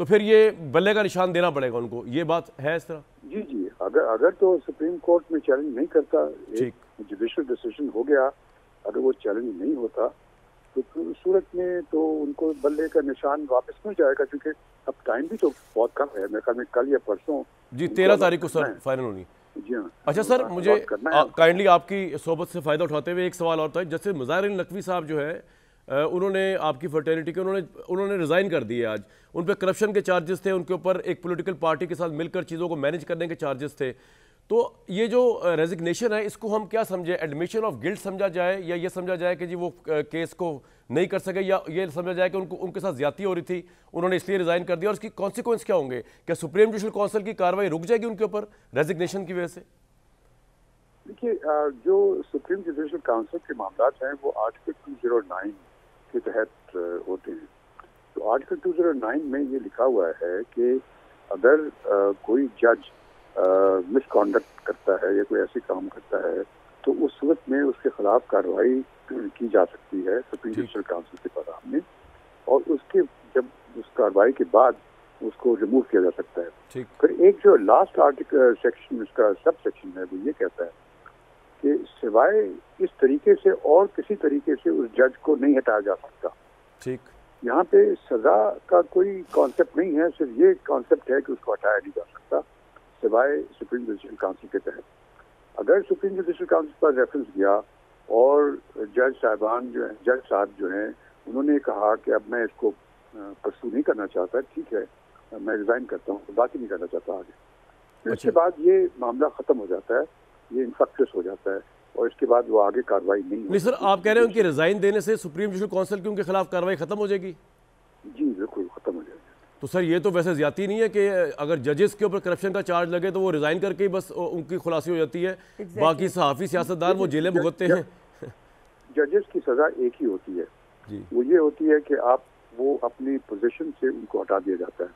تو پھر یہ بلے کا نشان دینا پڑے گا ان کو, یہ بات ہے اس طرح؟ جی جی, اگر تو سپریم کورٹ میں چیلنج نہیں کرتا, جوڈیشل ڈیسیژن ہو گیا, اگر وہ چیلنج نہیں ہوتا تو اس صورت میں تو ان کو بلے کا نشان واپس مل جائے گا, کیونکہ اب ٹائم بھی تو بہت کم ہے, میرے خیال میں کل یا پرسوں جی 13 تاریخ کو سر فائنل ہونی. جی ہاں. اچھا سر, مجھے کائنڈلی آپ کی صحبت سے فائدہ اٹھاتے ہوئے ایک سوال اور تھا. جیسے مظاہر علی نقوی صاحب جو ہے انہوں نے آپ کی فرٹرنیٹی کے انہوں نے ریزائن کر دیے آج. ان پہ کرپشن کے چارجز تھے, ان کے اوپر ایک پولیٹیکل پارٹی کے ساتھ مل کر چیزوں کو مینیج کرنے کے چارجز تھے. تو یہ جو ریزگنیشن ہے اس کو ہم کیا سمجھیں, ایڈمیشن آف گلٹ سمجھا جائے, یا یہ سمجھا جائے کہ جی وہ کیس کو نہیں کر سکے, یا یہ سمجھا جائے کہ ان کے ساتھ زیادتی ہو رہی تھی, انہوں نے اس لیے ریزائن کر دیا, اور اس کی کانسیکوینس کیا ہوں گے؟ کیا سپریم جوڈیشل کونسل کی کارروائی رک جائے گی ان کے اوپر ریزگنیشن کی وجہ سے؟ دیکھیے, جو سپریم جوڈیشل کاؤنسل کے معاملات ہیں وہ آرٹیکل 209 کے تحت ہوتے ہیں. تو آرٹیکل 209 میں یہ لکھا ہوا ہے کہ اگر کوئی جج مس کانڈکٹ کرتا ہے یا کوئی ایسی کام کرتا ہے تو اس صورت میں اس کے خلاف کارروائی کی جا سکتی ہے سپریم جوڈیشل کاؤنسل کے پروگرام میں, اور اس کے جب اس کارروائی کے بعد اس کو ریموو کیا جا سکتا ہے. پھر ایک جو لاسٹ آرٹیکل سیکشن اس کا سب سیکشن ہے وہ یہ کہتا ہے کہ سوائے اس طریقے سے اور کسی طریقے سے اس جج کو نہیں ہٹایا جا سکتا. ٹھیک, یہاں پہ سزا کا کوئی کانسیپٹ نہیں ہے, صرف یہ کانسیپٹ ہے کہ اس کو ہٹایا نہیں جا سکتا سوائے سپریم جوڈیشل کاؤنسل کے تحت. اگر سپریم جوڈیشل کاؤنسل پر ریفرنس گیا اور جج صاحب جو ہیں انہوں نے کہا کہ اب میں اس کو پرسو نہیں کرنا چاہتا, ٹھیک ہے میں ریزائن کرتا ہوں, بات ہی نہیں کرنا چاہتا آگے, اس کے بعد یہ معاملہ ختم ہو جاتا ہے, یہ انفیکٹس ہو جاتا ہے, اور اس کے بعد وہ آگے کارروائی نہیں سر آپ کہہ رہے ہیں ان کے ریزائن دینے سے سپریم جوڈیشل کونسل کی ان کے خلاف کارروائی ختم ہو جائے گی؟ جی بالکل ختم ہو جائے گی. تو سر یہ تو ویسے زیادتی نہیں ہے کہ اگر ججز کے اوپر کرپشن کا چارج لگے تو وہ ریزائن کر کے ہی بس ان کی خلاصی ہو جاتی ہے, باقی صحافی سیاستدان وہ جیلیں بھگتتے ہیں؟ ججز کی سزا ایک ہی ہوتی ہے, وہ یہ ہوتی ہے کہ وہ اپنی پوزیشن سے ان کو ہٹا دیا جاتا ہے.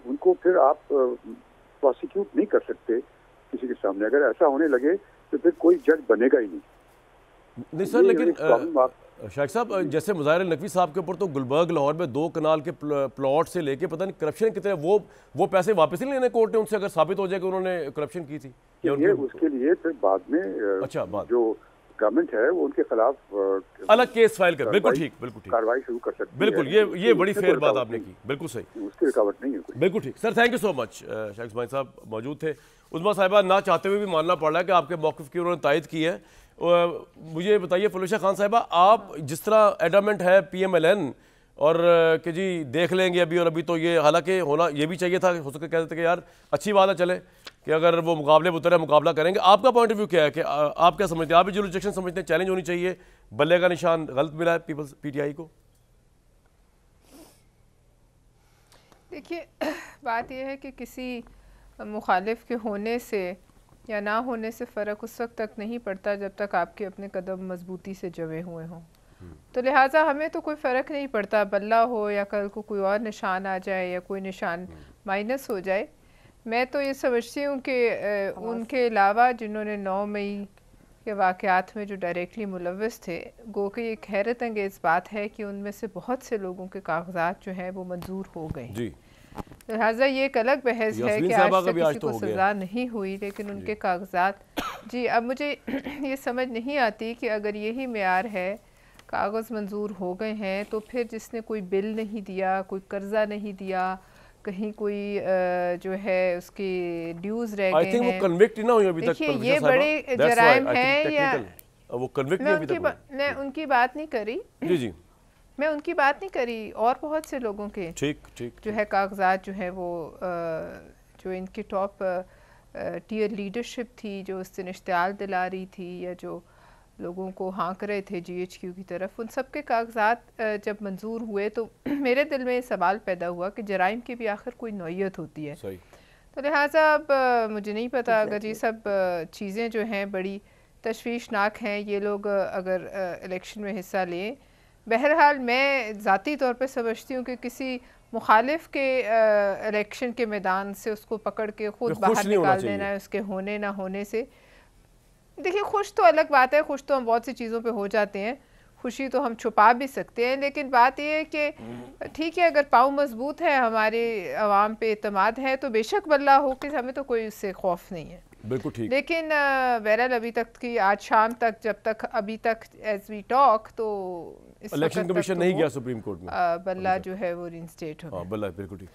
ان کو پھر آپ پروسیکیوٹ نہیں کر سکتے کسی کے سامنے. اگر ایسا ہونے لگے تو پھر کوئی جج بنے گا ہی نہیں سر. لیکن شاہد صاحب, جیسے مظاہر علی نقوی صاحب کے اوپر تو گلبرگ لاہور میں 2 کنال کے پلاٹ سے لے کے پتہ نہیں کرپشن کتنے, وہ پیسے واپس نہیں لینے کورٹ نے ان سے اگر ثابت ہو جائے کہ انہوں نے کرپشن کی تھی؟ اس کے لیے پھر بعد میں جو گورنمنٹ ہے وہ ان کے خلاف الگ کیس فائل کر. بالکل ٹھیک, بالکل ٹھیک, کارروائی شروع کر سکتی ہے. بالکل یہ بڑی فیئر بات آپ نے کی, بالکل صحیح, اس کی رکاوٹ نہیں ہے. بالکل ٹھیک سر, تھینک یو سو مچ. شاہد اسماعیل صاحب موجود تھے. عظمیٰ صاحبہ نہ چاہتے ہوئے بھی ماننا پڑ رہا ہے کہ آپ کے موقف کی انہوں نے تائید کی ہے. مجھے بتائیے فلوشہ خان صاحبہ, آپ جس طرح ایڈامنٹ ہے پی ایم ایل این اور کہ جی دیکھ لیں گے ابھی, اور ابھی تو یہ حالانکہ ہونا یہ بھی چاہیے تھا, ہو سکے کہتے تھے کہ یار اچھی بات ہے چلے کہ اگر وہ مقابلے بترے مقابلہ کریں گے. آپ کا پوائنٹ آف ویو کیا ہے کہ آپ کیا سمجھتے ہیں؟ آپ بھی جو ریجیکشن سمجھتے ہیں چیلنج ہونی چاہیے, بلے کا نشان غلط ملا ہے پیپلز پی ٹی آئی کو؟ دیکھیے بات یہ ہے کہ کسی مخالف کے ہونے سے یا نہ ہونے سے فرق اس وقت تک نہیں پڑتا جب تک آپ کے اپنے قدم مضبوطی سے جمے ہوئے ہوں. تو لہٰذا ہمیں تو کوئی فرق نہیں پڑتا, بلہ ہو یا کل کو کوئی اور نشان آ جائے یا کوئی نشان مائنس ہو جائے. میں تو یہ سمجھتی ہوں کہ ان کے علاوہ جنہوں نے 9 مئی کے واقعات میں جو ڈائریکٹلی ملوث تھے, گو کہ ایک حیرت انگیز بات ہے کہ ان میں سے بہت سے لوگوں کے کاغذات جو ہیں وہ منظور ہو گئے. جی, لہٰذا یہ ایک الگ بحث ہے کہ آج تک کسی کو سزا نہیں ہوئی, لیکن ان کے کاغذات. جی, اب مجھے یہ سمجھ نہیں آتی کہ اگر یہی معیار ہے, کاغذ منظور ہو گئے ہیں, تو پھر جس نے کوئی بل نہیں دیا, کوئی قرضہ نہیں دیا, کہیں کوئی جو ہے اس کی ڈیوز رہ گئے ہیں, وہ کنوکٹ نہ ہوئی ابھی تک. دیکھیے یہ بڑے جرائم ہیں, یا وہ کنوکٹ نہیں ابھی تک. میں ان کی بات نہیں کری, جی جی, میں ان کی بات نہیں کری, اور بہت سے لوگوں کے جو ہے کاغذات جو ہے وہ جو ان کی ٹاپ ٹیئر لیڈرشپ تھی, جو اس سے اشتعال دلا رہی تھی یا جو لوگوں کو ہانک رہے تھے جی ایچ کیو کی طرف, ان سب کے کاغذات جب منظور ہوئے تو میرے دل میں یہ سوال پیدا ہوا کہ جرائم کی بھی آخر کوئی نوعیت ہوتی ہے. تو لہٰذا اب مجھے نہیں پتا, اگر یہ سب چیزیں جو ہیں بڑی تشویشناک ہیں, یہ لوگ اگر الیکشن میں حصہ لیں. بہرحال میں ذاتی طور پہ سمجھتی ہوں کہ کسی مخالف کے الیکشن کے میدان سے اس کو پکڑ کے خود باہر نکال دینا ہے اس کے ہونے نہ ہونے سے. دیکھیے خوش تو الگ بات ہے, خوش تو ہم بہت سی چیزوں پہ ہو جاتے ہیں, خوشی تو ہم چھپا بھی سکتے ہیں، لیکن بات یہ ہے کہ ٹھیک ہے اگر پاؤں مضبوط ہے، ہمارے عوام پہ اعتماد ہے تو بے شک واللہ ہو کہ ہمیں تو کوئی اس سے خوف نہیں ہے. بالکل ٹھیک. لیکن بہرحال ابھی تک کی آج شام تک جب تک ابھی تک ایز وی ٹاک تو الیکشن کمیشن نہیں گیا سپریم کورٹ میں، بلّہ جو ہے وہ رینسٹیٹ ہو. بلّہ بالکل ٹھیک.